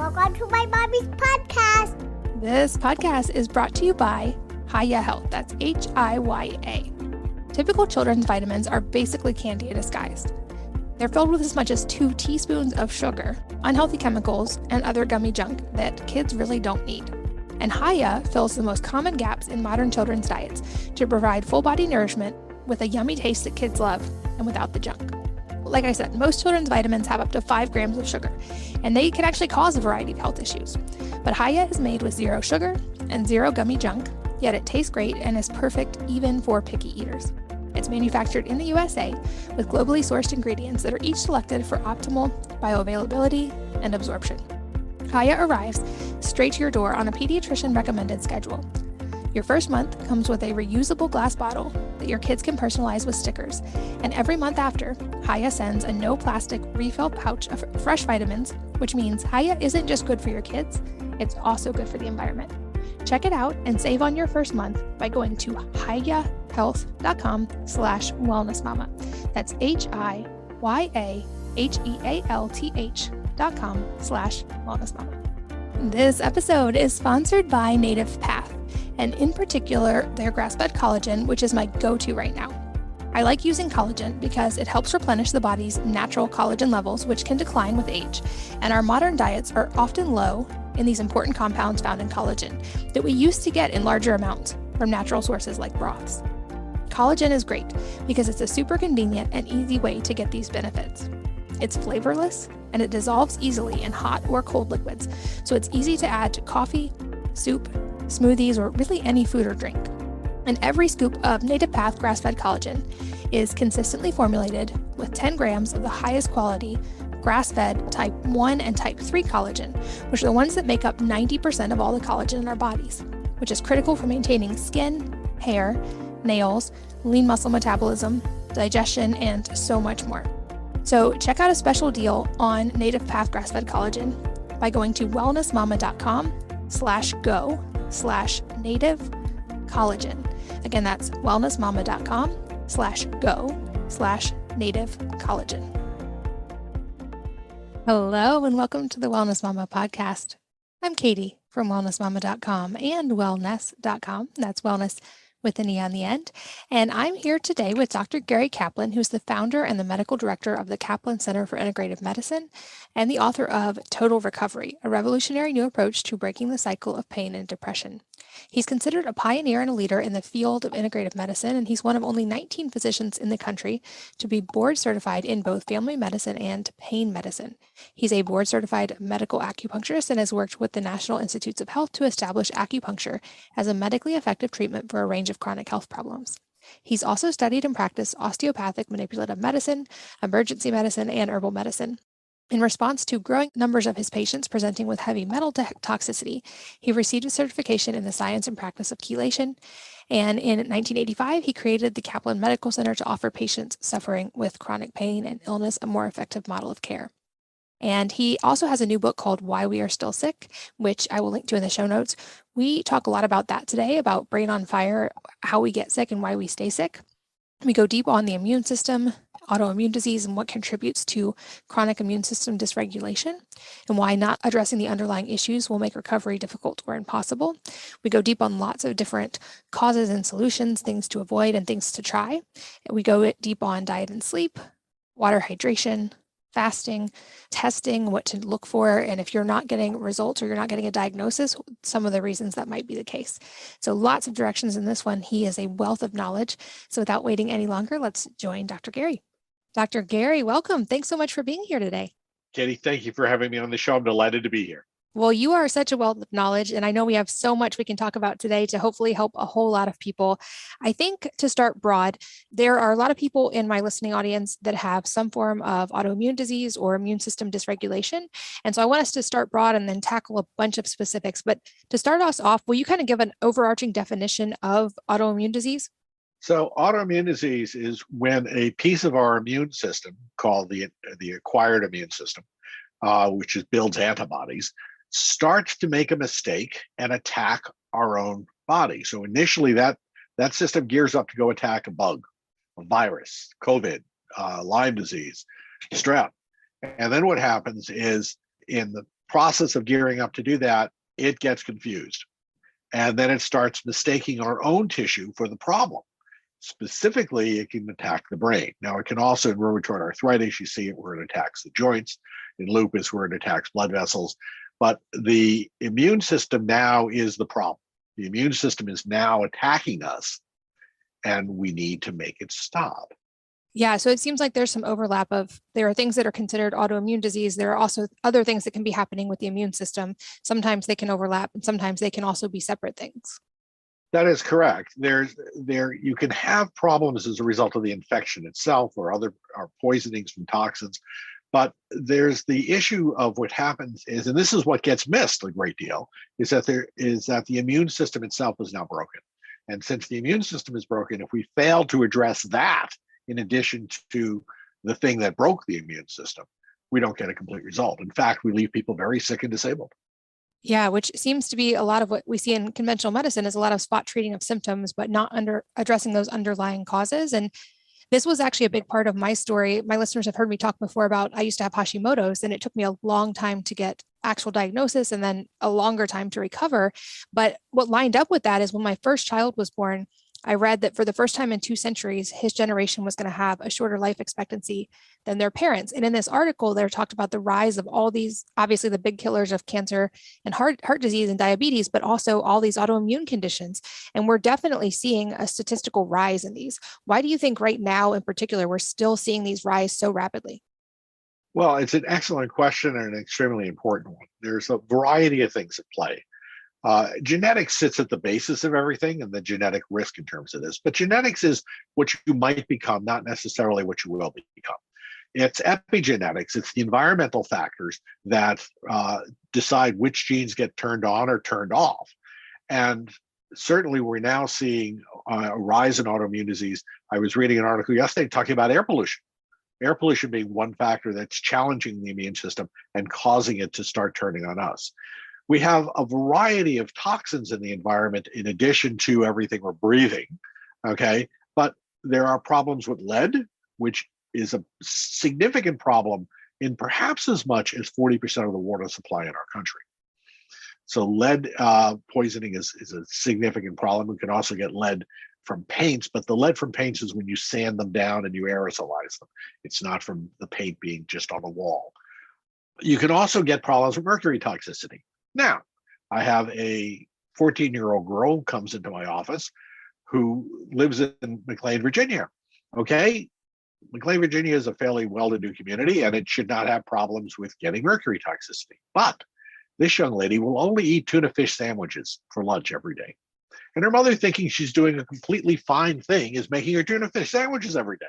Welcome to my mommy's podcast. This podcast is brought to you by Hiya Health. That's Hiya. Typical children's vitamins are basically candy disguised. They're filled with as much as 2 teaspoons of sugar, unhealthy chemicals, and other gummy junk that kids really don't need. And Hiya fills the most common gaps in modern children's diets to provide full-body nourishment with a yummy taste that kids love and without the junk. Like I said, most children's vitamins have up to 5 grams of sugar, and they can actually cause a variety of health issues. But Hiya is made with 0 sugar and 0 gummy junk, yet it tastes great and is perfect even for picky eaters. It's manufactured in the USA with globally sourced ingredients that are each selected for optimal bioavailability and absorption. Hiya arrives straight to your door on a pediatrician recommended schedule. Your first month comes with a reusable glass bottle that your kids can personalize with stickers. And every month after, Hiya sends a no plastic refill pouch of fresh vitamins, which means Hiya isn't just good for your kids, it's also good for the environment. Check it out and save on your first month by going to hiyahealth.com/wellnessmama. That's hiyahealth.com/wellnessmama. This episode is sponsored by Native Path, and in particular, their grass-fed collagen, which is my go-to right now. I like using collagen because it helps replenish the body's natural collagen levels, which can decline with age, and our modern diets are often low in these important compounds found in collagen that we used to get in larger amounts from natural sources like broths. Collagen is great because it's a super convenient and easy way to get these benefits. It's flavorless and it dissolves easily in hot or cold liquids, so it's easy to add to coffee, soup, smoothies, or really any food or drink. And every scoop of Native Path grass-fed collagen is consistently formulated with 10 grams of the highest quality grass-fed type 1 and type 3 collagen, which are the ones that make up 90% of all the collagen in our bodies, which is critical for maintaining skin, hair, nails, lean muscle metabolism, digestion, and so much more. So check out a special deal on Native Path grass-fed collagen by going to wellnessmama.com/go/native collagen. Again, that's wellnessmama.com/go/native collagen. Hello, and welcome to the Wellness Mama podcast. I'm Katie from wellnessmama.com and wellness.com. That's wellness with an E on the end. And I'm here today with Dr. Gary Kaplan, who's the founder and the medical director of the Kaplan Center for Integrative Medicine and the author of Total Recovery, a revolutionary new approach to breaking the cycle of pain and depression. He's considered a pioneer and a leader in the field of integrative medicine, and he's one of only 19 physicians in the country to be board certified in both family medicine and pain medicine. He's a board certified medical acupuncturist and has worked with the National Institutes of Health to establish acupuncture as a medically effective treatment for a range of chronic health problems. He's also studied and practiced osteopathic manipulative medicine, emergency medicine, and herbal medicine. In response to growing numbers of his patients presenting with heavy metal toxicity, he received a certification in the science and practice of chelation, and in 1985, he created the Kaplan Medical Center to offer patients suffering with chronic pain and illness a more effective model of care. And he also has a new book called Why We Are Still Sick, which I will link to in the show notes. We talk a lot about that today, about brain on fire, how we get sick and why we stay sick. We go deep on the immune system, autoimmune disease, and what contributes to chronic immune system dysregulation, and why not addressing the underlying issues will make recovery difficult or impossible. We go deep on lots of different causes and solutions, things to avoid and things to try. We go deep on diet and sleep, water hydration, fasting, testing, what to look for, and if you're not getting results or you're not getting a diagnosis, some of the reasons that might be the case. So lots of directions in this one. He is a wealth of knowledge. So without waiting any longer, let's join Dr. Gary. Dr. Gary, welcome. Thanks so much for being here today. Katie, thank you for having me on the show. I'm delighted to be here. Well, you are such a wealth of knowledge, and I know we have so much we can talk about today to hopefully help a whole lot of people. I think to start broad, there are a lot of people in my listening audience that have some form of autoimmune disease or immune system dysregulation. And so I want us to start broad and then tackle a bunch of specifics. But to start us off, will you kind of give an overarching definition of autoimmune disease? So autoimmune disease is when a piece of our immune system called the acquired immune system, which builds antibodies, starts to make a mistake and attack our own body. So initially that system gears up to go attack a bug, a virus, COVID, Lyme disease, strep. And then what happens is in the process of gearing up to do that, it gets confused. And then it starts mistaking our own tissue for the problem. Specifically, it can attack the brain. Now, it can also, in rheumatoid arthritis, you see it where it attacks the joints. In lupus, where it attacks blood vessels. But the immune system now is the problem. The immune system is now attacking us, and we need to make it stop. Yeah, so it seems like there's some overlap of there are things that are considered autoimmune disease. There are also other things that can be happening with the immune system. Sometimes they can overlap, and sometimes they can also be separate things. That is correct. You can have problems as a result of the infection itself or poisonings from toxins, but there's the issue of what happens is, and this is what gets missed a great deal, is that the immune system itself is now broken. And since the immune system is broken, if we fail to address that in addition to the thing that broke the immune system, we don't get a complete result. In fact, we leave people very sick and disabled. Yeah, which seems to be a lot of what we see in conventional medicine is a lot of spot treating of symptoms, but not addressing those underlying causes. And this was actually a big part of my story. My listeners have heard me talk before about I used to have Hashimoto's, and it took me a long time to get actual diagnosis and then a longer time to recover. But what lined up with that is when my first child was born, I read that for the first time in 2 centuries, his generation was going to have a shorter life expectancy than their parents. And in this article, they talked about the rise of all these, obviously the big killers of cancer and heart disease and diabetes, but also all these autoimmune conditions. And we're definitely seeing a statistical rise in these. Why do you think right now in particular, we're still seeing these rise so rapidly? Well, it's an excellent question and an extremely important one. There's a variety of things at play. Genetics sits at the basis of everything and the genetic risk in terms of this. But genetics is what you might become, not necessarily what you will become. It's epigenetics. It's the environmental factors that decide which genes get turned on or turned off. And certainly we're now seeing a rise in autoimmune disease. I was reading an article yesterday talking about air pollution. Air pollution being one factor that's challenging the immune system and causing it to start turning on us. We have a variety of toxins in the environment in addition to everything we're breathing, okay? But there are problems with lead, which is a significant problem in perhaps as much as 40% of the water supply in our country. So lead poisoning is a significant problem. We can also get lead from paints, but the lead from paints is when you sand them down and you aerosolize them. It's not from the paint being just on the wall. You can also get problems with mercury toxicity. Now, I have a 14-year-old girl who comes into my office who lives in McLean, Virginia. Okay, McLean, Virginia is a fairly well-to-do community, and it should not have problems with getting mercury toxicity. But this young lady will only eat tuna fish sandwiches for lunch every day. And her mother, thinking she's doing a completely fine thing, is making her tuna fish sandwiches every day.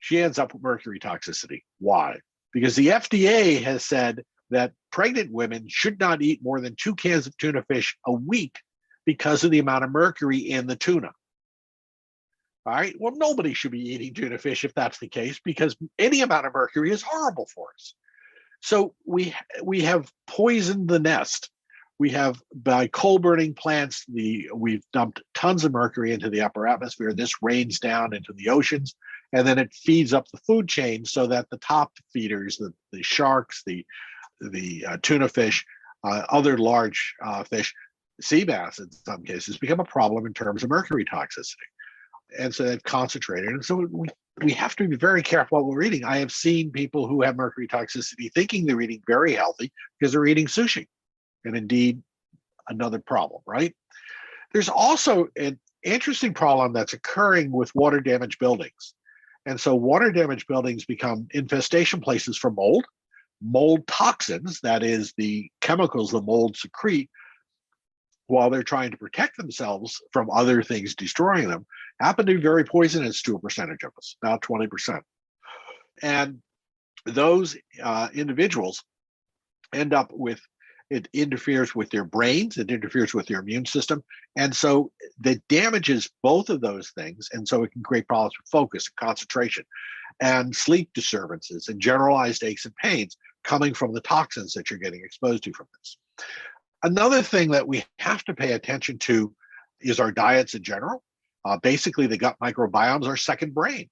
She ends up with mercury toxicity. Why? Because the FDA has said that pregnant women should not eat more than 2 cans of tuna fish a week because of the amount of mercury in the tuna. All right, well, nobody should be eating tuna fish if that's the case, because any amount of mercury is horrible for us. So we have poisoned the nest. We have, by coal burning plants, we've dumped tons of mercury into the upper atmosphere. This rains down into the oceans, and then it feeds up the food chain so that the top feeders, the sharks, the tuna fish, other large fish, sea bass in some cases, become a problem in terms of mercury toxicity. And so they've concentrated. And so we have to be very careful what we're eating. I have seen people who have mercury toxicity thinking they're eating very healthy because they're eating sushi. And indeed, another problem, right? There's also an interesting problem that's occurring with water damaged buildings. And so water damaged buildings become infestation places for mold. Mold toxins, that is the chemicals the mold secrete while they're trying to protect themselves from other things destroying them, happen to be very poisonous to a percentage of us, about 20%. And those individuals end up with, it interferes with their brains, it interferes with their immune system. And so that damages both of those things. And so it can create problems with focus and concentration and sleep disturbances and generalized aches and pains coming from the toxins that you're getting exposed to from this. Another thing that we have to pay attention to is our diets in general. Basically, the gut microbiome is our second brain,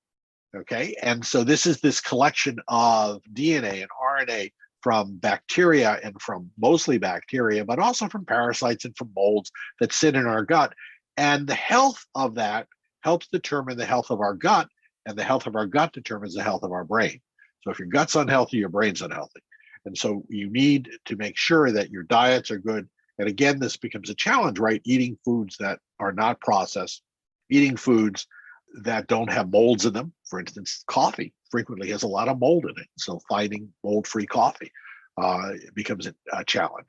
okay? And so this is this collection of DNA and RNA from bacteria and from mostly bacteria, but also from parasites and from molds that sit in our gut. And the health of that helps determine the health of our gut, and the health of our gut determines the health of our brain. So if your gut's unhealthy, your brain's unhealthy. And so you need to make sure that your diets are good. And again, this becomes a challenge, right? Eating foods that are not processed, eating foods that don't have molds in them. For instance, coffee frequently has a lot of mold in it. So finding mold-free coffee becomes a challenge.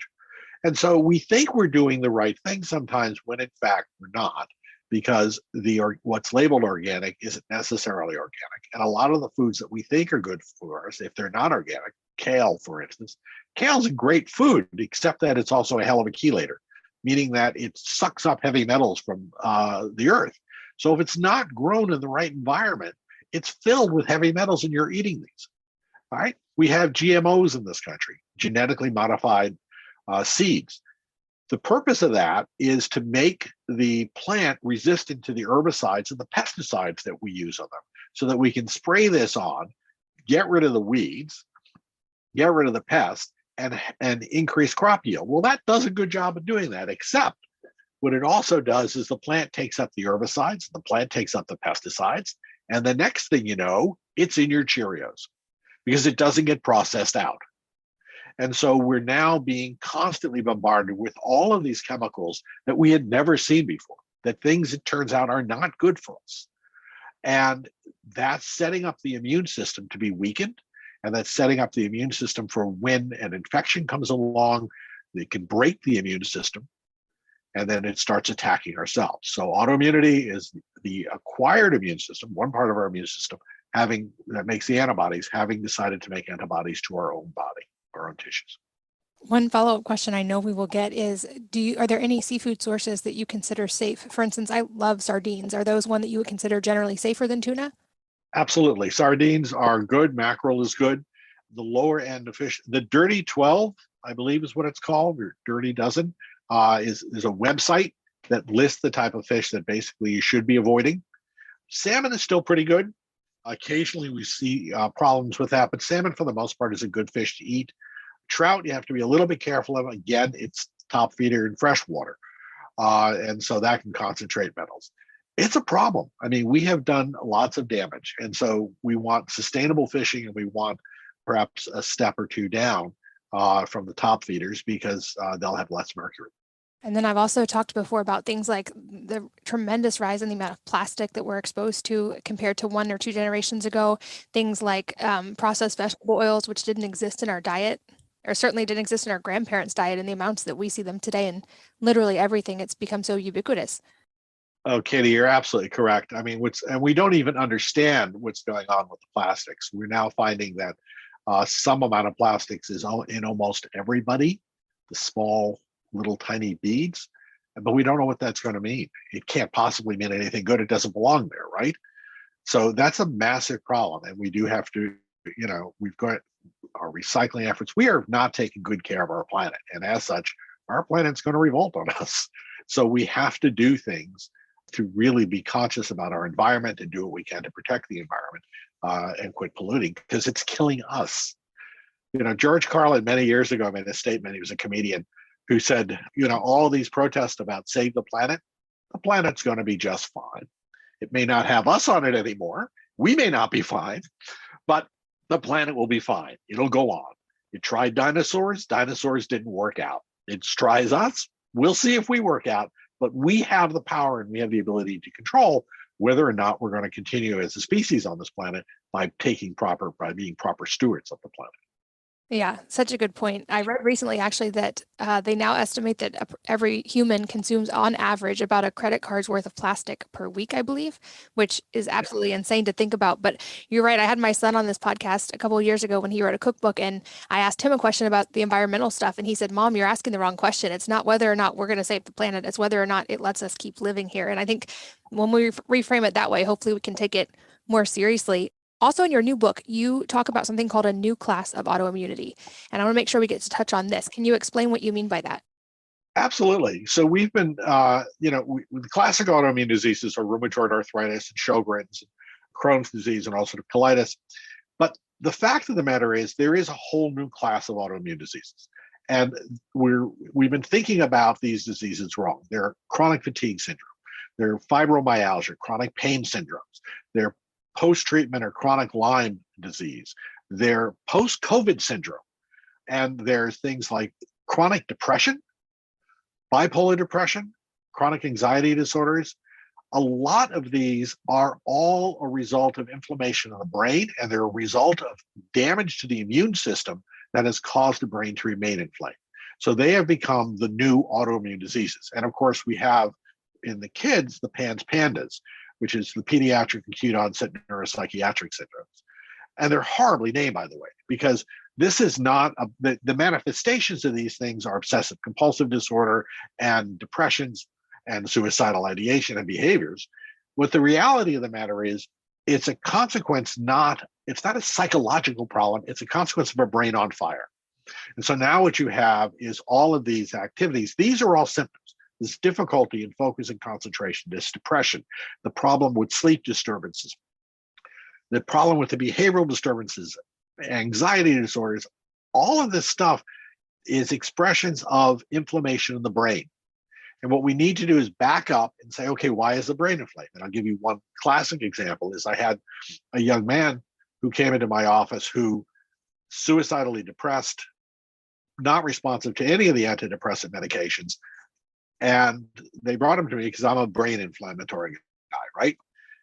And so we think we're doing the right thing sometimes when in fact we're not, because what's labeled organic isn't necessarily organic. And a lot of the foods that we think are good for us, if they're not organic, kale, for instance, kale's a great food, except that it's also a hell of a chelator, meaning that it sucks up heavy metals from the earth. So if it's not grown in the right environment, it's filled with heavy metals and you're eating these, all right? We have GMOs in this country, genetically modified seeds. The purpose of that is to make the plant resistant to the herbicides and the pesticides that we use on them, so that we can spray this on, get rid of the weeds, get rid of the pests, and increase crop yield. Well, that does a good job of doing that, except what it also does is the plant takes up the herbicides, the plant takes up the pesticides, and the next thing you know, it's in your Cheerios because it doesn't get processed out. And so we're now being constantly bombarded with all of these chemicals that we had never seen before, that things, it turns out, are not good for us. And that's setting up the immune system to be weakened. And that's setting up the immune system for when an infection comes along, it can break the immune system, and then it starts attacking our cells. So autoimmunity is the acquired immune system, one part of our immune system, that makes the antibodies, having decided to make antibodies to our own body, our own tissues. One follow-up question I know we will get is, are there any seafood sources that you consider safe? For instance, I love sardines. Are those one that you would consider generally safer than tuna? Absolutely. Sardines are good. Mackerel is good. The lower end of fish, the Dirty 12, I believe is what it's called, or Dirty Dozen, is a website that lists the type of fish that basically you should be avoiding. Salmon is still pretty good. Occasionally we see problems with that, but salmon for the most part is a good fish to eat. Trout, you have to be a little bit careful of. Again, it's top feeder in freshwater. And so that can concentrate metals. It's a problem. I mean, we have done lots of damage. And so we want sustainable fishing, and we want perhaps a step or two down from the top feeders because they'll have less mercury. And then I've also talked before about things like the tremendous rise in the amount of plastic that we're exposed to compared to 1 or 2 generations ago. Things like processed vegetable oils, which didn't exist in our diet, or certainly didn't exist in our grandparents' diet in the amounts that we see them today. And literally everything, it's become so ubiquitous. Oh, Katie, you're absolutely correct. I mean, and we don't even understand what's going on with the plastics. We're now finding that some amount of plastics is in almost everybody, the small, little tiny beads, but we don't know what that's going to mean. It can't possibly mean anything good. It doesn't belong there, right? So that's a massive problem. And we do have to, we've got our recycling efforts. We are not taking good care of our planet. And as such, our planet's going to revolt on us. So we have to do things to really be conscious about our environment and do what we can to protect the environment and quit polluting, because it's killing us. George Carlin many years ago made a statement. He was a comedian who said, all these protests about save the planet's going to be just fine. It may not have us on it anymore. We may not be fine, but the planet will be fine. It'll go on. It tried dinosaurs. Dinosaurs didn't work out. It tries us. We'll see if we work out. But we have the power and we have the ability to control whether or not we're going to continue as a species on this planet by being proper stewards of the planet. Yeah, such a good point. I read recently actually that they now estimate that every human consumes on average about a credit card's worth of plastic per week, I believe, which is absolutely insane to think about. But you're right. I had my son on this podcast a couple of years ago when he wrote a cookbook, and I asked him a question about the environmental stuff. And he said, Mom, you're asking the wrong question. It's not whether or not we're going to save the planet. It's whether or not it lets us keep living here. And I think when we reframe it that way, hopefully we can take it more seriously. Also, in your new book, you talk about something called a new class of autoimmunity. And I want to make sure we get to touch on this. Can you explain what you mean by that? Absolutely. So we've been, the classic autoimmune diseases are rheumatoid arthritis and Sjogren's, and Crohn's disease, and ulcerative colitis. But the fact of the matter is there is a whole new class of autoimmune diseases. And we've been thinking about these diseases wrong. They're chronic fatigue syndrome. They're fibromyalgia, chronic pain syndromes. They're post-treatment or chronic Lyme disease. They're post-COVID syndrome. And there's things like chronic depression, bipolar depression, chronic anxiety disorders. A lot of these are all a result of inflammation in the brain, and they're a result of damage to the immune system that has caused the brain to remain inflamed. So they have become the new autoimmune diseases. And of course, we have in the kids, the PANS-PANDAS, which is the pediatric acute onset neuropsychiatric syndromes. And they're horribly named, by the way, because this is not, the manifestations of these things are obsessive compulsive disorder and depressions and suicidal ideation and behaviors. What the reality of the matter is, it's a consequence, it's not a psychological problem, it's a consequence of a brain on fire. And so now what you have is all of these activities. These are all symptoms. This difficulty in focus and concentration, this depression, the problem with sleep disturbances, the problem with the behavioral disturbances, anxiety disorders, all of this stuff is expressions of inflammation in the brain. And what we need to do is back up and say, okay, why is the brain inflamed? And I'll give you one classic example is I had a young man who came into my office who suicidally depressed, not responsive to any of the antidepressant medications. And they brought him to me because I'm a brain inflammatory guy, right?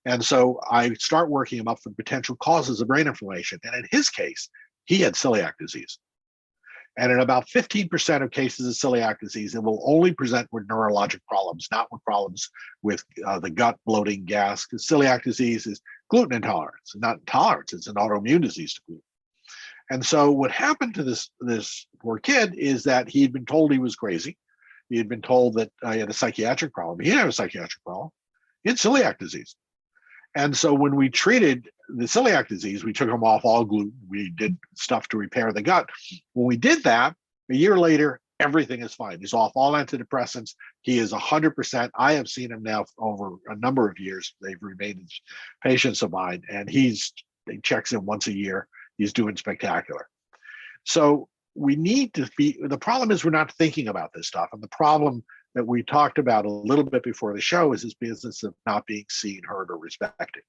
And so I start working him up for potential causes of brain inflammation. And in his case, he had celiac disease. And in about 15% of cases of celiac disease, it will only present with neurologic problems, not with problems with the gut, bloating, gas. Because celiac disease is gluten intolerance, not intolerance. It's an autoimmune disease to gluten. And so what happened to this poor kid is that he'd been told he was crazy. He had been told that he had a psychiatric problem. He didn't have a psychiatric problem. He had celiac disease. And so when we treated the celiac disease, we took him off all gluten. We did stuff to repair the gut. When we did that, a year later, everything is fine. He's off all antidepressants. He is 100%. I have seen him now over a number of years. They've remained patients of mine, and he checks in once a year. He's doing spectacular. So we need to be, the problem is we're not thinking about this stuff. And the problem that we talked about a little bit before the show is this business of not being seen, heard, or respected.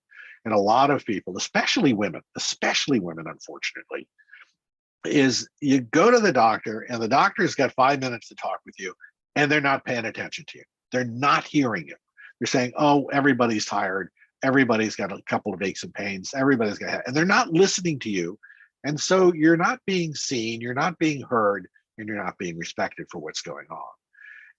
And a lot of people, especially women, unfortunately, is you go to the doctor and the doctor's got 5 minutes to talk with you and they're not paying attention to you. They're not hearing you. They're saying, oh, everybody's tired. Everybody's got a couple of aches and pains. Everybody's got, and they're not listening to you. And so you're not being seen, you're not being heard, and you're not being respected for what's going on.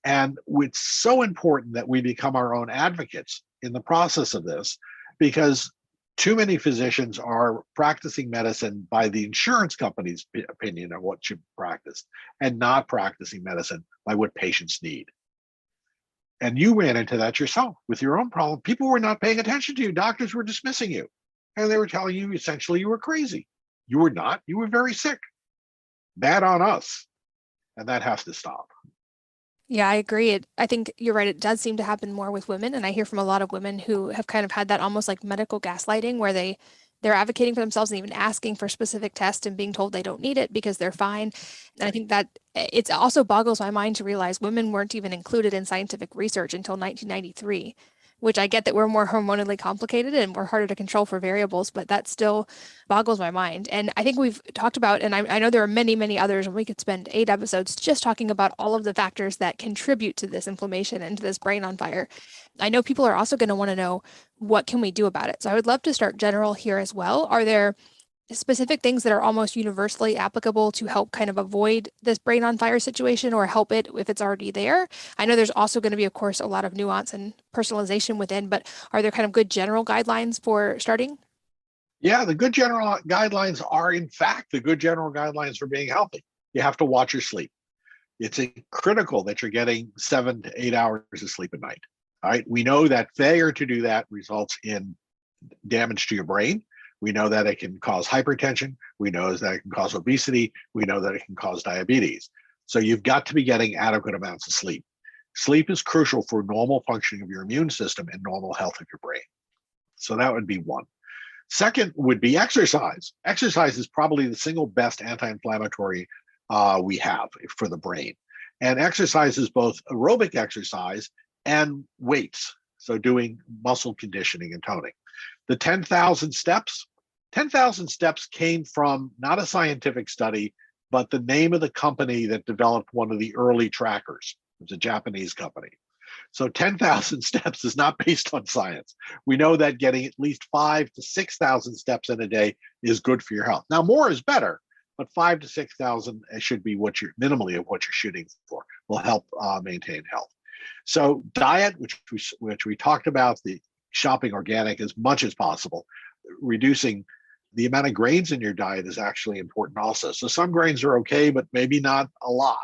And it's so important that we become our own advocates in the process of this, because too many physicians are practicing medicine by the insurance company's opinion of what should practice and not practicing medicine by what patients need. And you ran into that yourself with your own problem. People were not paying attention to you. Doctors were dismissing you. And they were telling you essentially you were crazy. You were not. You were very sick. Bad on us. And that has to stop. Yeah, I agree. I think you're right. It does seem to happen more with women. And I hear from a lot of women who have kind of had that almost like medical gaslighting where they're advocating for themselves and even asking for specific tests and being told they don't need it because they're fine. And I think that it also boggles my mind to realize women weren't even included in scientific research until 1993, which I get that we're more hormonally complicated and we're harder to control for variables, but that still boggles my mind. And I think we've talked about, and I know there are many, many others, and we could spend 8 episodes just talking about all of the factors that contribute to this inflammation and to this brain on fire. I know people are also going to want to know, what can we do about it? So I would love to start general here as well. Are there specific things that are almost universally applicable to help kind of avoid this brain on fire situation or help it if it's already there? I know there's also going to be, of course, a lot of nuance and personalization within, but are there kind of good general guidelines for starting? Yeah, the good general guidelines are, in fact, the good general guidelines for being healthy. You have to watch your sleep. It's critical that you're getting 7 to 8 hours of sleep a night. All right. We know that failure to do that results in damage to your brain. We know that it can cause hypertension. We know that it can cause obesity. We know that it can cause diabetes. So you've got to be getting adequate amounts of sleep. Sleep is crucial for normal functioning of your immune system and normal health of your brain. So that would be one. Second would be exercise. Exercise is probably the single best anti-inflammatory we have for the brain. And exercise is both aerobic exercise and weights. So doing muscle conditioning and toning. The 10,000 steps, 10,000 steps came from not a scientific study, but the name of the company that developed one of the early trackers. It was a Japanese company. So 10,000 steps is not based on science. We know that getting at least 5,000 to 6,000 steps in a day is good for your health. Now, more is better, but 5,000 to 6,000 should be what you're minimally of what you're shooting for. Will help maintain health. So diet, which we talked about, the shopping organic as much as possible, reducing the amount of grains in your diet is actually important also. So some grains are okay, but maybe not a lot.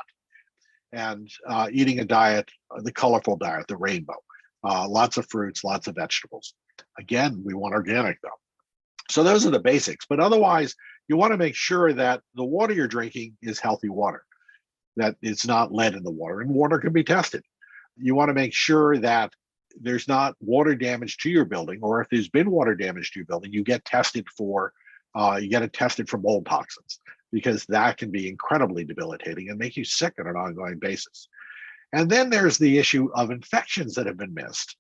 And eating a diet, the colorful diet, the rainbow, lots of fruits, lots of vegetables. Again, we want organic though. So those are the basics, but otherwise you want to make sure that the water you're drinking is healthy water, that it's not lead in the water, and water can be tested. You want to make sure that there's not water damage to your building, or if there's been water damage to your building, you get tested for mold toxins, because that can be incredibly debilitating and make you sick on an ongoing basis. And then there's the issue of infections that have been missed.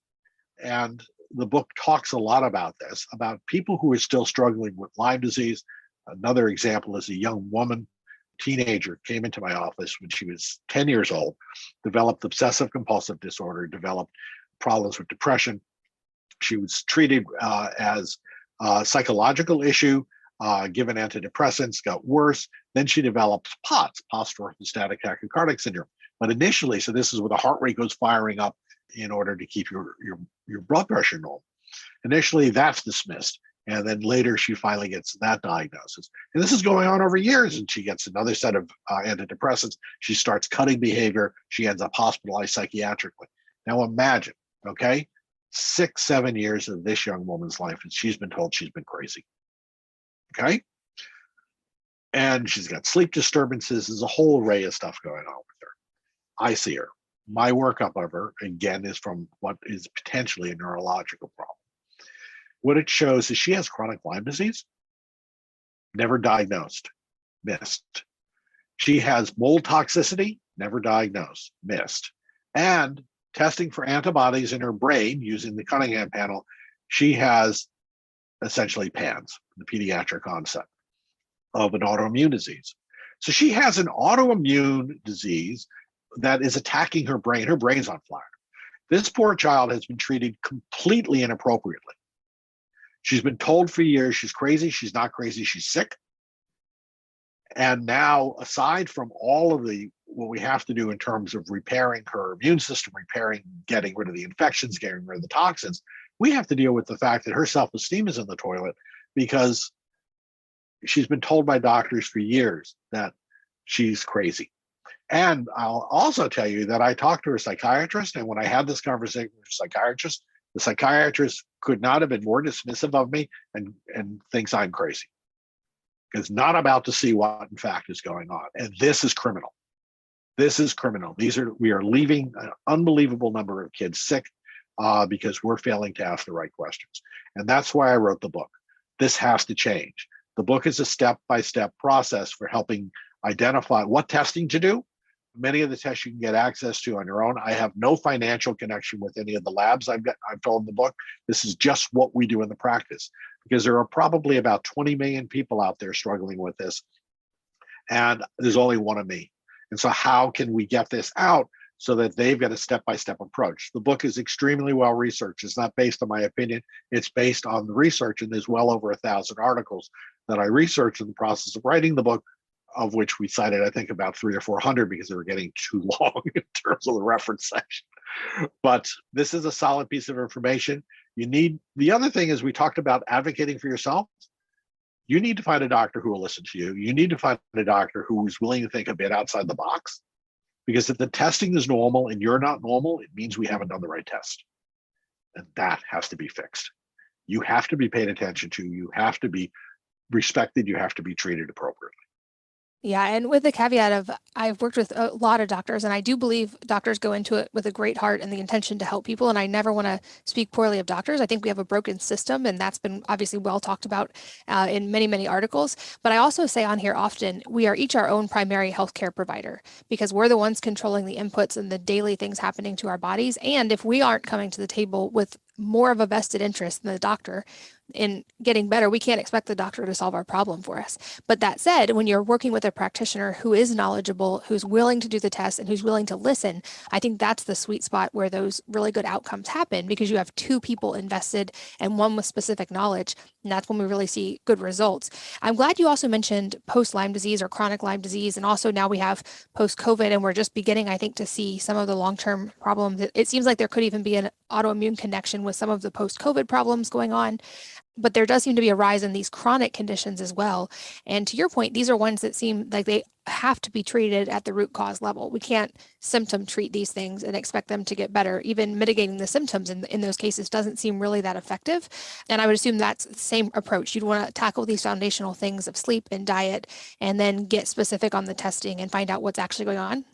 And the book talks a lot about this, about people who are still struggling with Lyme disease. Another example is a young woman, teenager, came into my office when she was 10 years old, developed obsessive compulsive disorder, developed problems with depression. She was treated as a psychological issue, given antidepressants, got worse. Then she developed POTS, post-orthostatic tachycardic syndrome. But initially, so this is where the heart rate goes firing up in order to keep your blood pressure normal. Initially, that's dismissed. And then later, she finally gets that diagnosis. And this is going on over years. And she gets another set of antidepressants. She starts cutting behavior. She ends up hospitalized psychiatrically. Now imagine, okay, 6, 7 years of this young woman's life, and she's been told she's been crazy. Okay. And she's got sleep disturbances. There's a whole array of stuff going on with her. I see her. My workup of her, again, is from what is potentially a neurological problem. What it shows is she has chronic Lyme disease, never diagnosed, missed. She has mold toxicity, never diagnosed, missed. And testing for antibodies in her brain using the Cunningham panel, she has essentially PANS, the pediatric onset of an autoimmune disease. So she has an autoimmune disease that is attacking her brain. Her brain's on fire. This poor child has been treated completely inappropriately. She's been told for years she's crazy. She's not crazy. She's sick. And now, aside from all of what we have to do in terms of repairing her immune system, getting rid of the infections, getting rid of the toxins, we have to deal with the fact that her self-esteem is in the toilet because she's been told by doctors for years that she's crazy. And I'll also tell you that I talked to her psychiatrist, and when I had this conversation with the psychiatrist could not have been more dismissive of me and thinks I'm crazy. Is not about to see what in fact is going on. And this is criminal. This is criminal. We are leaving an unbelievable number of kids sick because we're failing to ask the right questions. And that's why I wrote the book. This has to change. The book is a step-by-step process for helping identify what testing to do. Many of the tests you can get access to on your own. I have no financial connection with any of the labs I've told in the book. This is just what we do in the practice, because there are probably about 20 million people out there struggling with this, and there's only one of me. And so how can we get this out so that they've got a step-by-step approach? The book is extremely well researched. It's not based on my opinion. It's based on the research, and there's well over 1,000 articles that I researched in the process of writing the book, of which we cited, I think, about 300 or 400 because they were getting too long in terms of the reference section. But this is a solid piece of information. The other thing is, we talked about advocating for yourself. You need to find a doctor who will listen to you. You need to find a doctor who is willing to think a bit outside the box, because if the testing is normal and you're not normal, it means we haven't done the right test. And that has to be fixed. You have to be paid attention to. You have to be respected. You have to be treated appropriately. Yeah, and with the caveat of I've worked with a lot of doctors, and I do believe doctors go into it with a great heart and the intention to help people. And I never want to speak poorly of doctors. I think we have a broken system, and that's been obviously well talked about in many, many articles. But I also say on here often, we are each our own primary healthcare provider because we're the ones controlling the inputs and the daily things happening to our bodies. And if we aren't coming to the table with more of a vested interest than the doctor in getting better, we can't expect the doctor to solve our problem for us. But that said, when you're working with a practitioner who is knowledgeable, who's willing to do the test, and who's willing to listen, I think that's the sweet spot where those really good outcomes happen because you have two people invested and one with specific knowledge. And that's when we really see good results. I'm glad you also mentioned post Lyme disease or chronic Lyme disease. And also now we have post COVID, and we're just beginning, I think, to see some of the long term problems. It seems like there could even be an autoimmune connection with some of the post COVID problems going on. But there does seem to be a rise in these chronic conditions as well. And to your point, these are ones that seem like they have to be treated at the root cause level. We can't symptom treat these things and expect them to get better. Even mitigating the symptoms in those cases doesn't seem really that effective. And I would assume that's the same approach. You'd want to tackle these foundational things of sleep and diet and then get specific on the testing and find out what's actually going on.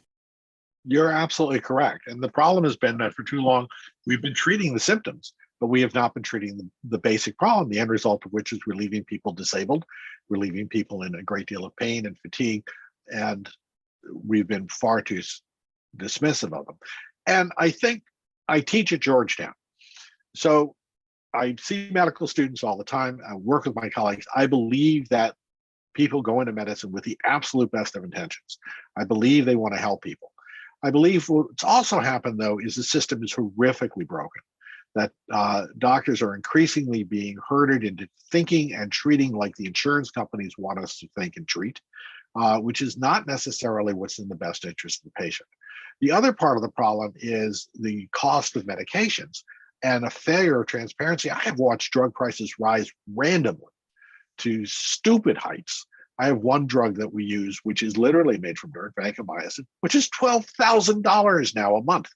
You're absolutely correct. And the problem has been that for too long, we've been treating the symptoms, but we have not been treating the basic problem, the end result of which is we're leaving people disabled, we're leaving people in a great deal of pain and fatigue, and we've been far too dismissive of them. And I think I teach at Georgetown. So I see medical students all the time. I work with my colleagues. I believe that people go into medicine with the absolute best of intentions. I believe they want to help people. I believe what's also happened, though, is the system is horrifically broken, that doctors are increasingly being herded into thinking and treating like the insurance companies want us to think and treat, which is not necessarily what's in the best interest of the patient. The other part of the problem is the cost of medications and a failure of transparency. I have watched drug prices rise randomly to stupid heights. I have one drug that we use, which is literally made from dirt, vancomycin, which is $12,000 now a month.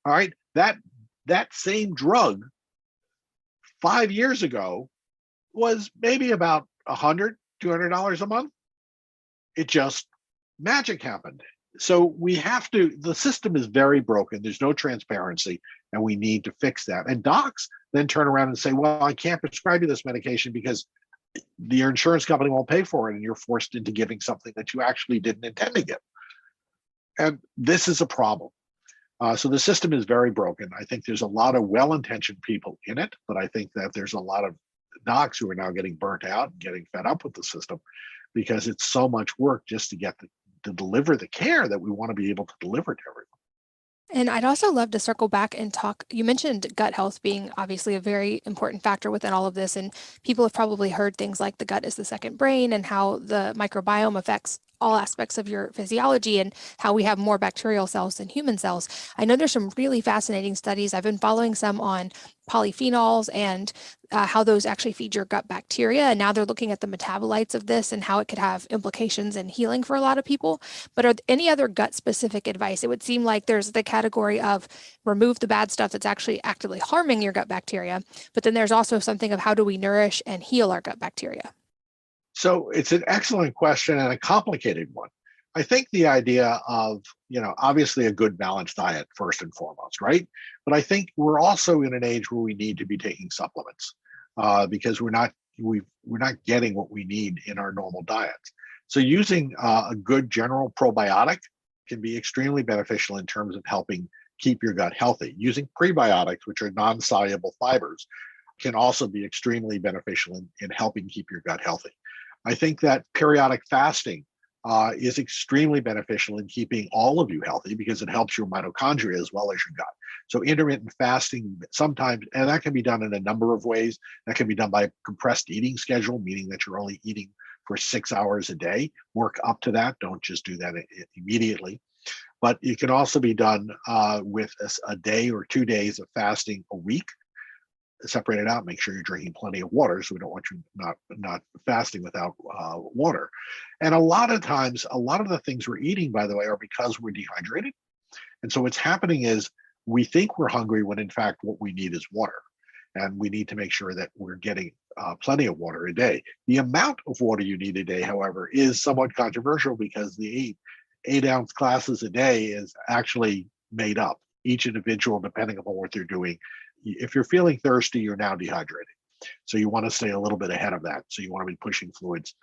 All right, that same drug 5 years ago was maybe about $100, $200 a month. It just magic happened. So we have to, the system is very broken. There's no transparency, and we need to fix that. And docs then turn around and say, well, I can't prescribe you this medication because your insurance company won't pay for it, and you're forced into giving something that you actually didn't intend to give. And this is a problem. So the system is very broken. I think there's a lot of well-intentioned people in it, but I think that there's a lot of docs who are now getting burnt out and getting fed up with the system because it's so much work just to get to deliver the care that we want to be able to deliver to everyone. And I'd also love to circle back and talk. You mentioned gut health being obviously a very important factor within all of this. And people have probably heard things like the gut is the second brain and how the microbiome affects all aspects of your physiology and how we have more bacterial cells than human cells. I know there's some really fascinating studies. I've been following some on polyphenols and how those actually feed your gut bacteria. And now they're looking at the metabolites of this and how it could have implications in healing for a lot of people. But are any other gut specific advice? It would seem like there's the category of remove the bad stuff that's actually actively harming your gut bacteria. But then there's also something of how do we nourish and heal our gut bacteria? So it's an excellent question and a complicated one. I think the idea of, obviously a good balanced diet first and foremost, right? But I think we're also in an age where we need to be taking supplements because we're not getting what we need in our normal diets. So using a good general probiotic can be extremely beneficial in terms of helping keep your gut healthy. Using prebiotics, which are non-soluble fibers, can also be extremely beneficial in helping keep your gut healthy. I think that periodic fasting is extremely beneficial in keeping all of you healthy because it helps your mitochondria as well as your gut. So intermittent fasting sometimes, and that can be done in a number of ways. That can be done by a compressed eating schedule, meaning that you're only eating for 6 hours a day. Work up to that. Don't just do that immediately. But it can also be done with a day or 2 days of fasting a week. Separate it out, make sure you're drinking plenty of water, so we don't want you not fasting without water. And a lot of times, a lot of the things we're eating, by the way, are because we're dehydrated. And so what's happening is we think we're hungry when in fact what we need is water. And we need to make sure that we're getting plenty of water a day. The amount of water you need a day, however, is somewhat controversial because the 8-ounce classes a day is actually made up. Each individual, depending upon what they're doing, if you're feeling thirsty, you're now dehydrated. So you want to stay a little bit ahead of that. So you want to be pushing fluids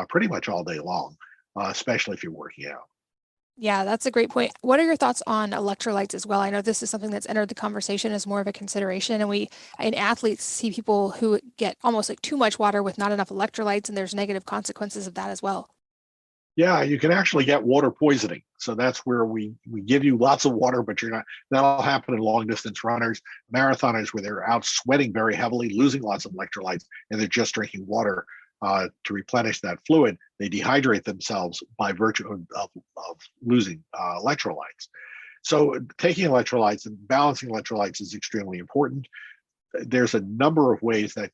pretty much all day long, especially if you're working out. Yeah, that's a great point. What are your thoughts on electrolytes as well? I know this is something that's entered the conversation as more of a consideration, and we in athletes see people who get almost like too much water with not enough electrolytes, and there's negative consequences of that as well. Yeah, you can actually get water poisoning. So that's where we give you lots of water, but you're not. That'll happen in long distance runners, marathoners, where they're out sweating very heavily, losing lots of electrolytes, and they're just drinking water to replenish that fluid. They dehydrate themselves by virtue of losing electrolytes. So taking electrolytes and balancing electrolytes is extremely important. There's a number of ways that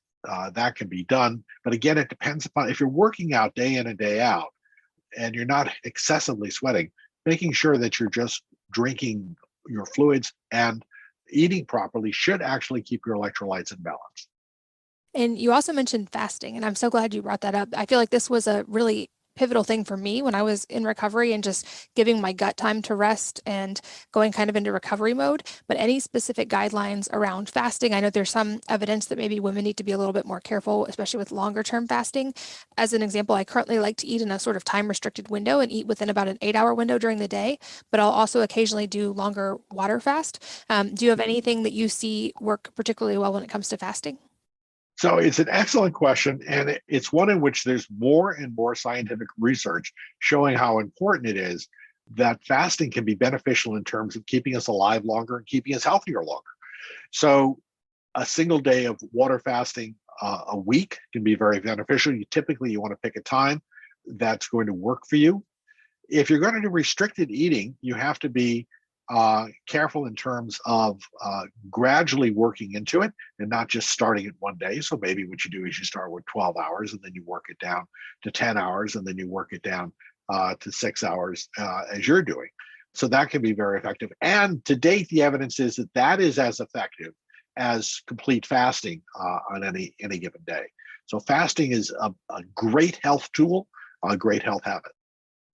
that can be done, but again, it depends upon if you're working out day in and day out and you're not excessively sweating, making sure that you're just drinking your fluids and eating properly should actually keep your electrolytes in balance. And you also mentioned fasting, and I'm so glad you brought that up. I feel like this was a really pivotal thing for me when I was in recovery and just giving my gut time to rest and going kind of into recovery mode. But any specific guidelines around fasting? I know there's some evidence that maybe women need to be a little bit more careful, especially with longer term fasting. As an example, I currently like to eat in a sort of time restricted window and eat within about an 8-hour window during the day, but I'll also occasionally do longer water fast. Do you have anything that you see work particularly well when it comes to fasting? So it's an excellent question, and it's one in which there's more and more scientific research showing how important it is that fasting can be beneficial in terms of keeping us alive longer and keeping us healthier longer. So a single day of water fasting a week can be very beneficial. You want to pick a time that's going to work for you. If you're going to do restricted eating, you have to be careful in terms of gradually working into it and not just starting it one day. So maybe what you do is you start with 12 hours and then you work it down to 10 hours and then you work it down to 6 hours as you're doing. So that can be very effective. And to date, the evidence is that that is as effective as complete fasting on any given day. So fasting is a great health tool, a great health habit.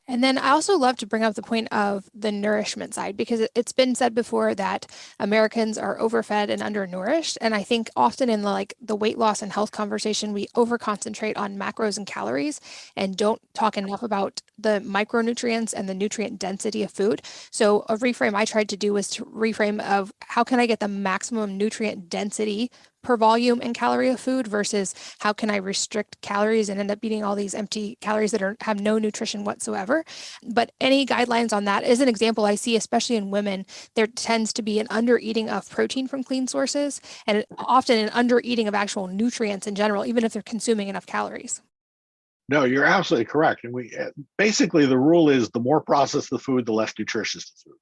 And then I also love to bring up the point of the nourishment side because it's been said before that Americans are overfed and undernourished. And I think often in the weight loss and health conversation, we overconcentrate on macros and calories and don't talk enough about the micronutrients and the nutrient density of food. So a reframe I tried to do was to reframe of how can I get the maximum nutrient density per volume and calorie of food versus how can I restrict calories and end up eating all these empty calories that have no nutrition whatsoever. But any guidelines on that? As an example, I see, especially in women, there tends to be an under eating of protein from clean sources and often an under eating of actual nutrients in general, even if they're consuming enough calories. No, you're absolutely correct. And we basically the rule is the more processed the food, the less nutritious the food.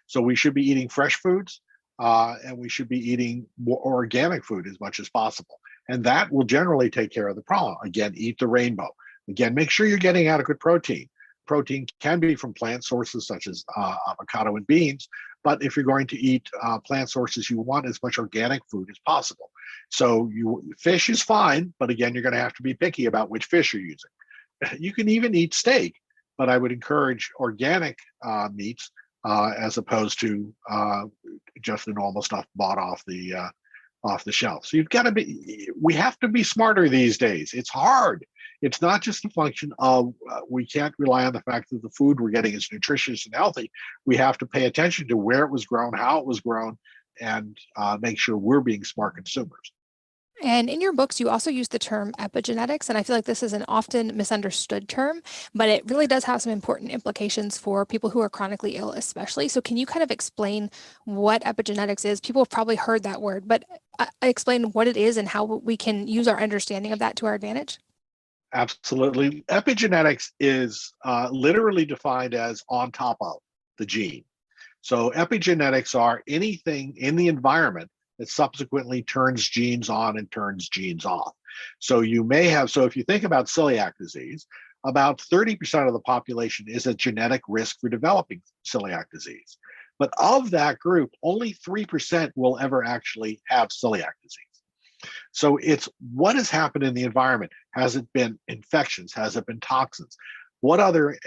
So we should be eating fresh foods. And we should be eating more organic food as much as possible. And that will generally take care of the problem. Again, eat the rainbow. Again, make sure you're getting adequate protein. Protein can be from plant sources such as avocado and beans. But if you're going to eat plant sources, you want as much organic food as possible. So fish is fine, but again, you're going to have to be picky about which fish you're using. You can even eat steak, but I would encourage organic meats as opposed to just the normal stuff bought off the shelf. So we have to be smarter these days. It's hard. It's not just a function of we can't rely on the fact that the food we're getting is nutritious and healthy. We have to pay attention to where it was grown, how it was grown, and make sure we're being smart consumers. And in your books, you also use the term epigenetics, and I feel like this is an often misunderstood term, but it really does have some important implications for people who are chronically ill, especially. So can you kind of explain what epigenetics is? People have probably heard that word, but explain what it is and how we can use our understanding of that to our advantage. Absolutely. Epigenetics is literally defined as on top of the gene. So epigenetics are anything in the environment that subsequently turns genes on and turns genes off. So if you think about celiac disease, about 30% of the population is at genetic risk for developing celiac disease. But of that group, only 3% will ever actually have celiac disease. So it's what has happened in the environment. Has it been infections? Has it been toxins? What other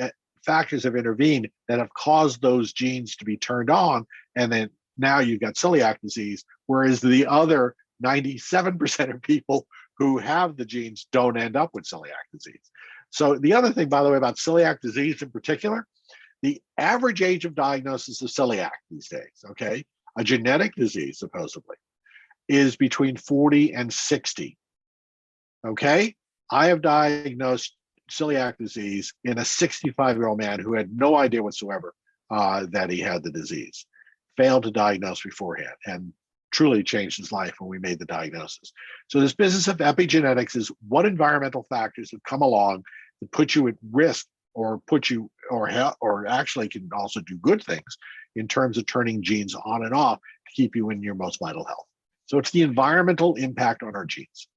factors have intervened that have caused those genes to be turned on? And then now you've got celiac disease, whereas the other 97% of people who have the genes don't end up with celiac disease. So the other thing, by the way, about celiac disease in particular, the average age of diagnosis of celiac these days, okay, a genetic disease supposedly, is between 40 and 60. Okay, I have diagnosed celiac disease in a 65-year-old man who had no idea whatsoever that he had the disease, failed to diagnose beforehand, and truly changed his life when we made the diagnosis. So this business of epigenetics is what environmental factors have come along that put you at risk, or put you, or actually can also do good things in terms of turning genes on and off to keep you in your most vital health. So it's the environmental impact on our genes.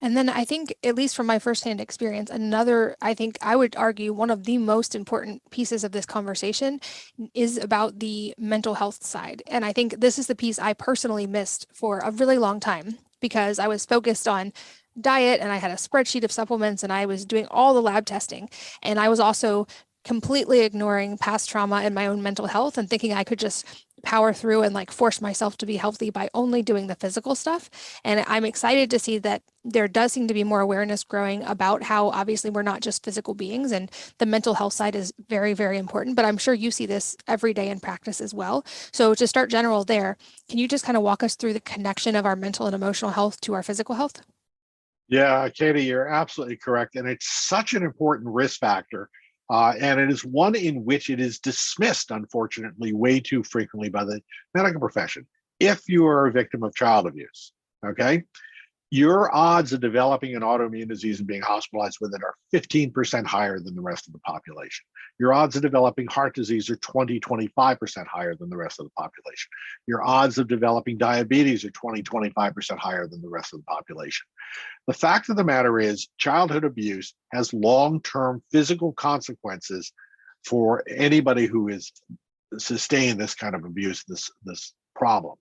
And then I think, at least from my firsthand experience, I think I would argue one of the most important pieces of this conversation is about the mental health side. And I think this is the piece I personally missed for a really long time, because I was focused on diet and I had a spreadsheet of supplements and I was doing all the lab testing. And I was also completely ignoring past trauma and my own mental health and thinking I could just power through and like force myself to be healthy by only doing the physical stuff. And I'm excited to see that there does seem to be more awareness growing about how obviously we're not just physical beings, and the mental health side is very, very important. But I'm sure you see this every day in practice as well. So to start general there, can you just kind of walk us through the connection of our mental and emotional health to our physical health? Yeah, Katie, you're absolutely correct. And it's such an important risk factor. And it is one in which it is dismissed, unfortunately, way too frequently by the medical profession. If you are a victim of child abuse, okay, your odds of developing an autoimmune disease and being hospitalized with it are 15% higher than the rest of the population. Your odds of developing heart disease are 25% higher than the rest of the population. Your odds of developing diabetes are 25% higher than the rest of the population. The fact of the matter is, childhood abuse has long-term physical consequences for anybody who is sustained this kind of abuse, this problem.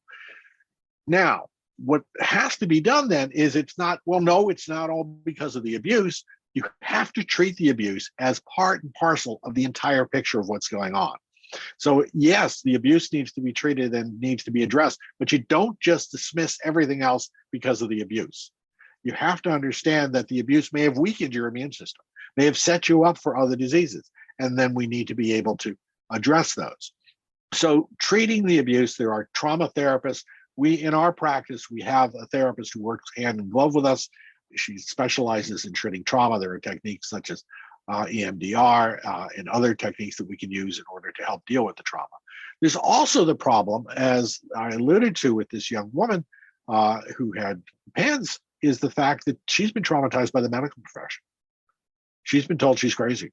Now, what has to be done then is it's not all because of the abuse. You have to treat the abuse as part and parcel of the entire picture of what's going on. So yes, the abuse needs to be treated and needs to be addressed, but you don't just dismiss everything else because of the abuse. You have to understand that the abuse may have weakened your immune system, may have set you up for other diseases, and then we need to be able to address those. So treating the abuse, there are trauma therapists. In our practice, we have a therapist who works hand in glove with us. She specializes in treating trauma. There are techniques such as EMDR and other techniques that we can use in order to help deal with the trauma. There's also the problem, as I alluded to with this young woman who had PANS, is the fact that she's been traumatized by the medical profession. She's been told she's crazy.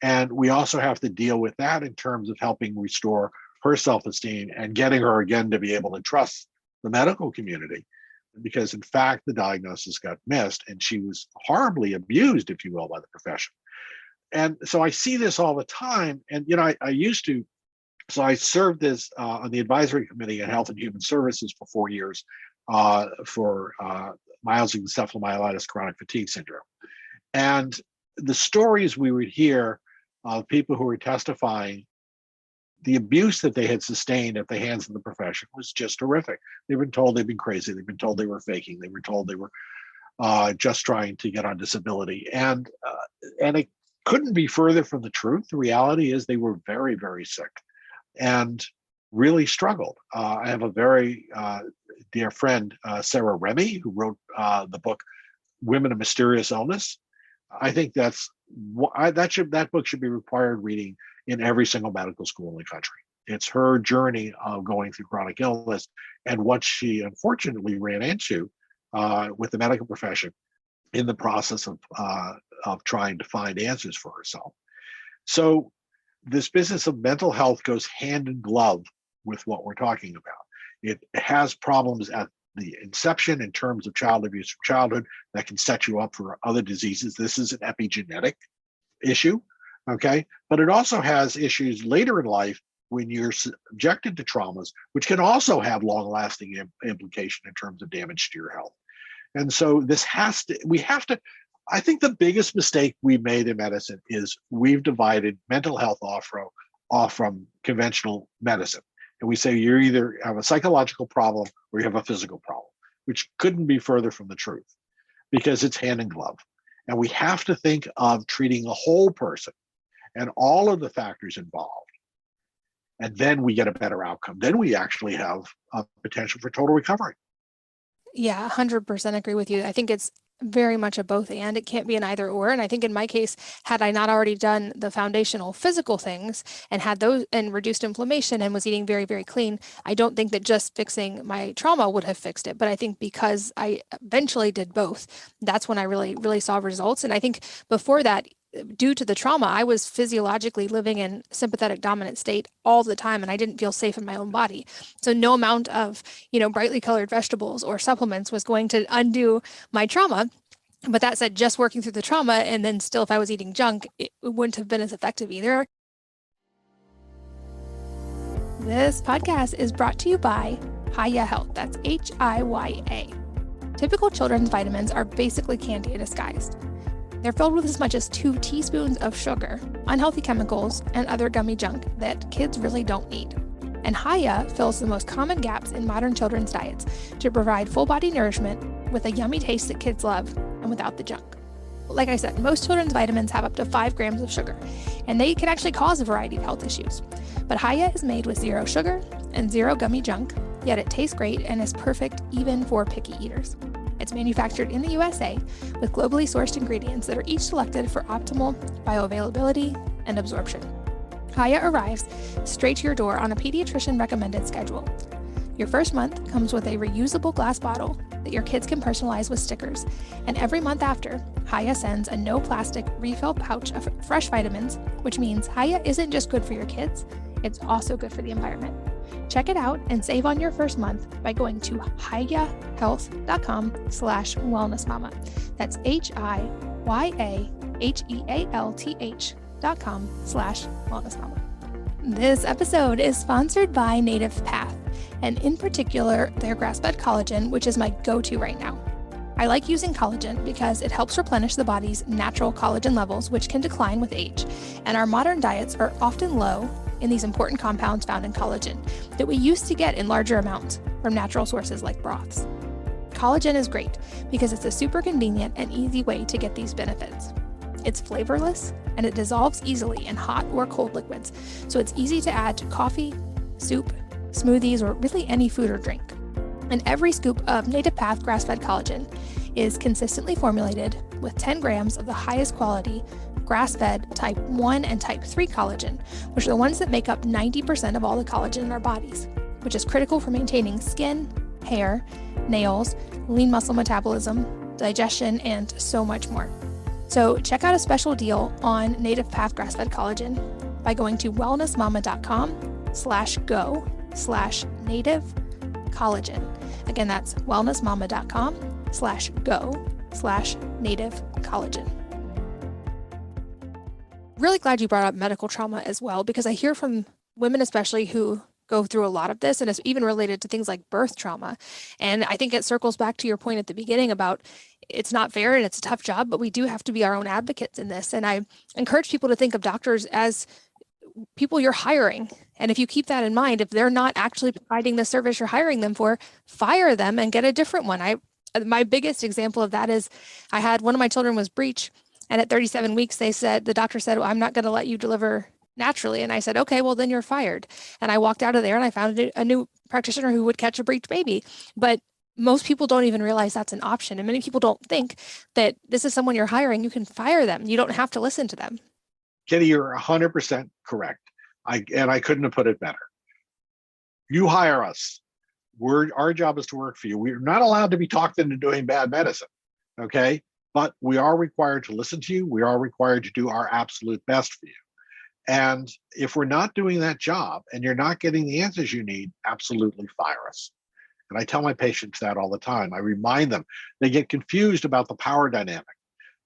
And we also have to deal with that in terms of helping restore her self-esteem and getting her again to be able to trust the medical community, because in fact, the diagnosis got missed and she was horribly abused, if you will, by the profession. And so I see this all the time. And, I served as on the advisory committee at Health and Human Services for 4 years for myalgic encephalomyelitis chronic fatigue syndrome. And the stories we would hear of people who were testifying, the abuse that they had sustained at the hands of the profession was just horrific. They've been told they've been crazy. They've been told they were faking. They were told they were just trying to get on disability. And it couldn't be further from the truth. The reality is they were very, very sick and really struggled. I have a very dear friend, Sarah Remy, who wrote the book Women of Mysterious Illness. I think that book should be required reading in every single medical school in the country. It's her journey of going through chronic illness and what she unfortunately ran into with the medical profession in the process of trying to find answers for herself. So this business of mental health goes hand in glove with what we're talking about. It has problems at the inception in terms of child abuse from childhood that can set you up for other diseases. This is an epigenetic issue, okay? But it also has issues later in life when you're subjected to traumas, which can also have long-lasting implication in terms of damage to your health. And so I think the biggest mistake we made in medicine is we've divided mental health off from conventional medicine. And we say you either have a psychological problem or you have a physical problem, which couldn't be further from the truth because it's hand in glove. And we have to think of treating the whole person and all of the factors involved. And then we get a better outcome. Then we actually have a potential for total recovery. Yeah, 100% agree with you. I think it's very much a both and. It can't be an either or. And I think in my case, had I not already done the foundational physical things and had those and reduced inflammation and was eating very, very clean, I don't think that just fixing my trauma would have fixed it. But I think because I eventually did both, that's when I really, really saw results. And I think before that, due to the trauma, I was physiologically living in sympathetic dominant state all the time, and I didn't feel safe in my own body. So no amount of, brightly colored vegetables or supplements was going to undo my trauma. But that said, just working through the trauma, and then still, if I was eating junk, it wouldn't have been as effective either. This podcast is brought to you by Hiya Health. That's HIYA. Typical children's vitamins are basically candy disguised. They're filled with as much as 2 teaspoons of sugar, unhealthy chemicals, and other gummy junk that kids really don't need. And Hiya fills the most common gaps in modern children's diets to provide full body nourishment with a yummy taste that kids love and without the junk. Like I said, most children's vitamins have up to 5 grams of sugar, and they can actually cause a variety of health issues. But Hiya is made with 0 sugar and 0 gummy junk, yet it tastes great and is perfect even for picky eaters. It's manufactured in the USA with globally sourced ingredients that are each selected for optimal bioavailability and absorption. Hiya arrives straight to your door on a pediatrician recommended schedule. Your first month comes with a reusable glass bottle that your kids can personalize with stickers, and every month after, Hiya sends a no plastic refill pouch of fresh vitamins, which means Hiya isn't just good for your kids, it's also good for the environment. Check it out and save on your first month by going to hiyahealth.com/wellnessmama. That's HIYAHEALTH.com/wellnessmama. This episode is sponsored by Native Path, and in particular, their grass-fed collagen, which is my go-to right now. I like using collagen because it helps replenish the body's natural collagen levels, which can decline with age, and our modern diets are often low in these important compounds found in collagen that we used to get in larger amounts from natural sources like broths. Collagen is great because it's a super convenient and easy way to get these benefits. It's flavorless and it dissolves easily in hot or cold liquids, so it's easy to add to coffee, soup, smoothies, or really any food or drink. And every scoop of Native Path grass-fed collagen is consistently formulated with 10 grams of the highest quality grass-fed type 1 and type 3 collagen, which are the ones that make up 90% of all the collagen in our bodies, which is critical for maintaining skin, hair, nails, lean muscle metabolism, digestion, and so much more. So check out a special deal on Native Path grass-fed collagen by going to wellnessmama.com/go/native collagen. Again, that's wellnessmama.com/go/native collagen. Really glad you brought up medical trauma as well, because I hear from women especially who go through a lot of this, and it's even related to things like birth trauma. And I think it circles back to your point at the beginning about it's not fair and it's a tough job, but we do have to be our own advocates in this. And I encourage people to think of doctors as people you're hiring. And if you keep that in mind, if they're not actually providing the service you're hiring them for, fire them and get a different one. My biggest example of that is I had one of my children was breech, and at 37 weeks, the doctor said, well, I'm not going to let you deliver naturally. And I said, okay, well, then you're fired. And I walked out of there and I found a new practitioner who would catch a breech baby. But most people don't even realize that's an option. And many people don't think that this is someone you're hiring. You can fire them. You don't have to listen to them. Kitty, you're 100% correct. I couldn't have put it better. You hire us. Our job is to work for you. We're not allowed to be talked into doing bad medicine, okay? But we are required to listen to you. We are required to do our absolute best for you. And if we're not doing that job and you're not getting the answers you need, absolutely fire us. And I tell my patients that all the time. I remind them, they get confused about the power dynamic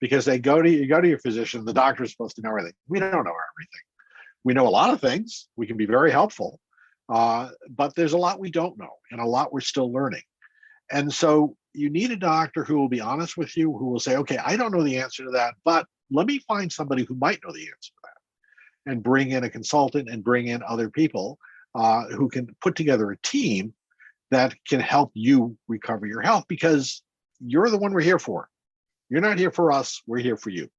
because you go to your physician, the doctor is supposed to know everything. We don't know everything. We know a lot of things. We can be very helpful, but there's a lot we don't know and a lot we're still learning. And so you need a doctor who will be honest with you, who will say, okay, I don't know the answer to that, but let me find somebody who might know the answer to that, and bring in a consultant and bring in other people who can put together a team that can help you recover your health, because you're the one we're here for. You're not here for us, we're here for you.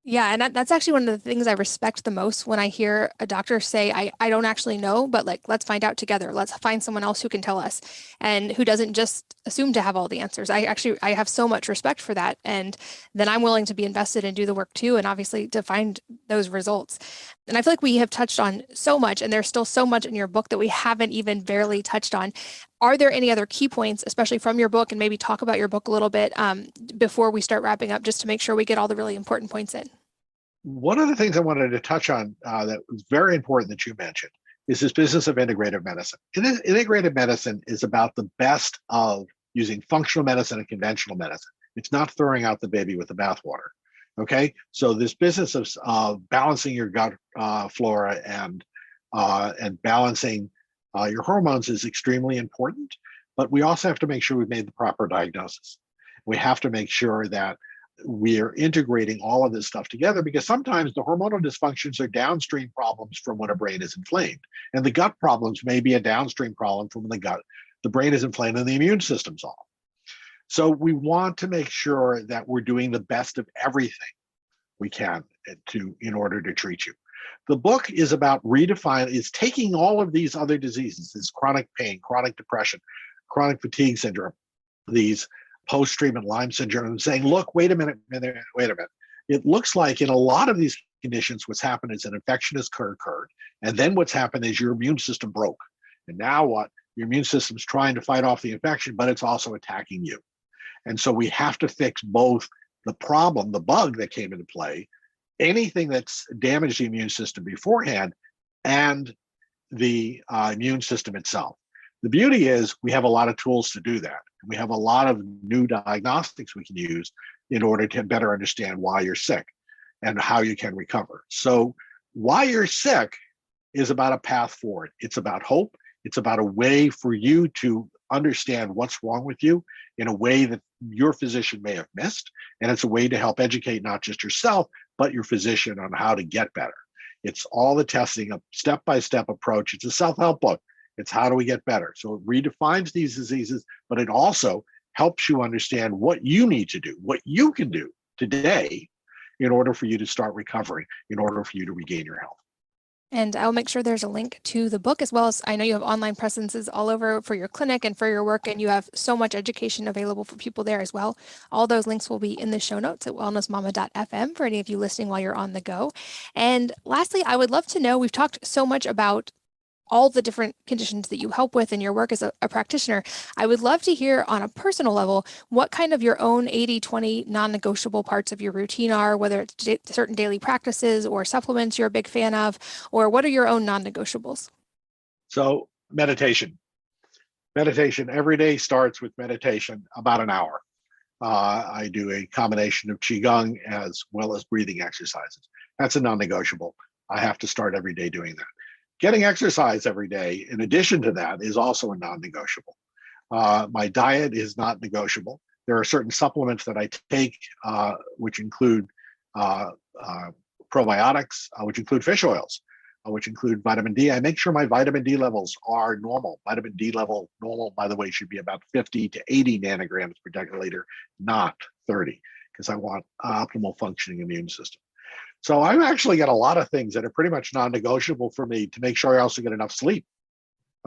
Yeah, and that's actually one of the things I respect the most when I hear a doctor say, I don't actually know, but like, let's find out together. Let's find someone else who can tell us and who doesn't just assume to have all the answers. I have so much respect for that. And then I'm willing to be invested and do the work too, and obviously to find those results. And I feel like we have touched on so much, and there's still so much in your book that we haven't even barely touched on. Are there any other key points, especially from your book, and maybe talk about your book a little bit before we start wrapping up, just to make sure we get all the really important points in? One of the things I wanted to touch on that was very important that you mentioned is this business of integrative medicine. Integrative medicine is about the best of using functional medicine and conventional medicine. It's not throwing out the baby with the bathwater. Okay, so this business of balancing your gut flora and balancing your hormones is extremely important, but we also have to make sure we've made the proper diagnosis. We have to make sure that we're integrating all of this stuff together, because sometimes the hormonal dysfunctions are downstream problems from when a brain is inflamed, and the gut problems may be a downstream problem from when the brain is inflamed and the immune system's off. So we want to make sure that we're doing the best of everything we can in order to treat you. The book is about taking all of these other diseases, this chronic pain, chronic depression, chronic fatigue syndrome, these post-treatment Lyme syndrome, and saying, look, wait a minute. It looks like in a lot of these conditions, what's happened is an infection has occurred, and then what's happened is your immune system broke. And now what? Your immune system's trying to fight off the infection, but it's also attacking you. And so we have to fix both the problem, the bug that came into play, anything that's damaged the immune system beforehand, and the immune system itself. The beauty is we have a lot of tools to do that. We have a lot of new diagnostics we can use in order to better understand why you're sick and how you can recover. So why you're sick is about a path forward. It's about hope. It's about a way for you to understand what's wrong with you in a way that your physician may have missed. And it's a way to help educate not just yourself, but your physician on how to get better. It's all the testing, a step-by-step approach. It's a self-help book. It's how do we get better? So it redefines these diseases, but it also helps you understand what you need to do, what you can do today in order for you to start recovering, in order for you to regain your health. And I'll make sure there's a link to the book, as well as I know you have online presences all over for your clinic and for your work, and you have so much education available for people there as well. All those links will be in the show notes at wellnessmama.fm for any of you listening while you're on the go. And lastly, I would love to know, we've talked so much about all the different conditions that you help with in your work as a practitioner. I would love to hear on a personal level what kind of your own 80-20 non-negotiable parts of your routine are, whether it's certain daily practices or supplements you're a big fan of, or what are your own non-negotiables? So meditation. Meditation every day starts with meditation, about an hour. I do a combination of Qigong as well as breathing exercises. That's a non-negotiable. I have to start every day doing that. Getting exercise every day, in addition to that, is also a non-negotiable. My diet is not negotiable. There are certain supplements that I take, which include probiotics, which include fish oils, which include vitamin D. I make sure my vitamin D levels are normal. Vitamin D level normal, by the way, should be about 50 to 80 nanograms per deciliter, not 30, because I want optimal functioning immune system. So I've actually got a lot of things that are pretty much non-negotiable for me to make sure I also get enough sleep.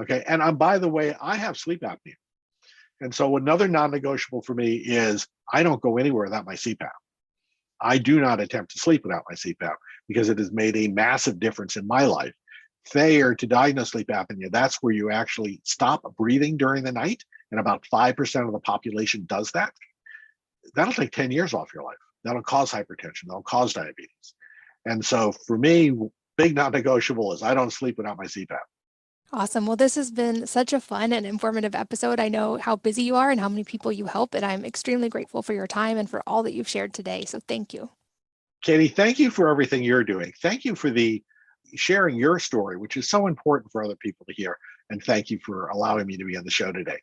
Okay, and by the way, I have sleep apnea. And so another non-negotiable for me is I don't go anywhere without my CPAP. I do not attempt to sleep without my CPAP because it has made a massive difference in my life. Failure to diagnose sleep apnea, that's where you actually stop breathing during the night, and about 5% of the population does that. That'll take 10 years off your life. That'll cause hypertension. That'll cause diabetes. And so for me, big non-negotiable is I don't sleep without my CPAP. Awesome. Well, this has been such a fun and informative episode. I know how busy you are and how many people you help, and I'm extremely grateful for your time and for all that you've shared today. So thank you. Katie, thank you for everything you're doing. Thank you for sharing your story, which is so important for other people to hear. And thank you for allowing me to be on the show today.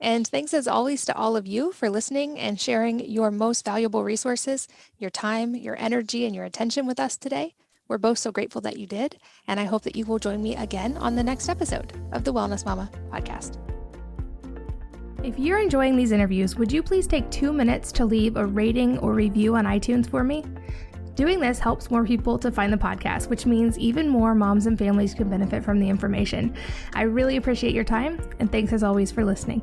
And thanks as always to all of you for listening and sharing your most valuable resources, your time, your energy, and your attention with us today. We're both so grateful that you did, and I hope that you will join me again on the next episode of the Wellness Mama podcast. If you're enjoying these interviews, would you please take 2 minutes to leave a rating or review on iTunes for me? Doing this helps more people to find the podcast, which means even more moms and families can benefit from the information. I really appreciate your time, and thanks as always for listening.